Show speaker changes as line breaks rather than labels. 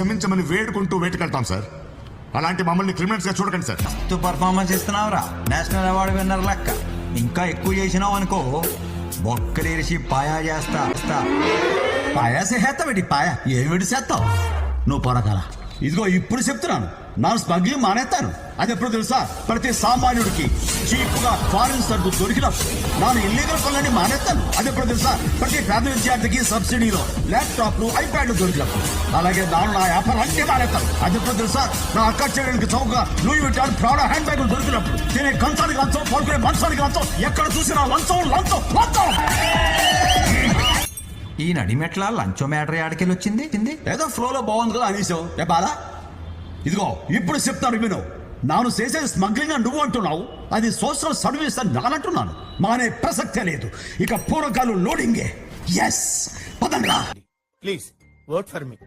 క్షమించమని వేడుకుంటూ వేటుకెళ్తాం సార్. అలాంటి మమ్మల్ని క్రిమినల్స్ గా చూడకండి సార్.
మస్తు పర్ఫార్మెన్స్ ఇస్తున్నావురా, నేషనల్ అవార్డు విన్నర్ లెక్క. ఇంకా ఎక్కువ చేసినావు అనుకో బొక్కలేరిసి పాయా చేస్తా.
పాయా చేస్తావేటి? పాయా ఏమిటి చేస్తావు నువ్వు? పొరకాల ఇదిగో ఇప్పుడు చెప్తున్నాను, నా స్మగ్లింగ్ మానేస్తాను. అది ఎప్పుడు తెలుసా? ప్రతి సామాన్యుడికి చీప్ గా ఫారిన్ సరుకు దొరికినప్పుడు నేను ఇల్లీగల్ పనులని మానేస్తాను. అది ఎప్పుడు తెలుసా? ప్రతి పేద విద్యార్థికి సబ్సిడీలో ల్యాప్టాప్లు ఐప్యాడ్లు దొరికినప్పుడు. అలాగే నా వ్యాపారం అన్ని మానేస్తాను. అది ఎప్పుడు తెలుసా? నా అక్క చేయడానికి చౌకగా లూయి విట్టాడు ప్రాణ హ్యాండ్ బ్యాగులు దొరికినప్పుడు. తినే కంచానికి లంచం, పడుకునే మంచానికి లంచం, ఎక్కడ చూసినా లంచం.
ఈ నడిమెట్ల లంచో మ్యాటర్ ఆడికెళ్ళి వచ్చింది.
ఏదో ఫ్లోలో బాగుంది కదా అనేసావు. ఏ బాలా, ఇదిగో ఇప్పుడు చెప్తాను విను. నాను చేసే స్మగ్లింగ్ అని నువ్వు అంటున్నావు, అది సోషల్ సర్వీస్ అని నానంటున్నాను. మానే ప్రసక్తే లేదు. ఇక పూరకాలు లోడింగే. ఎస్, పదంగా.
Please work for me.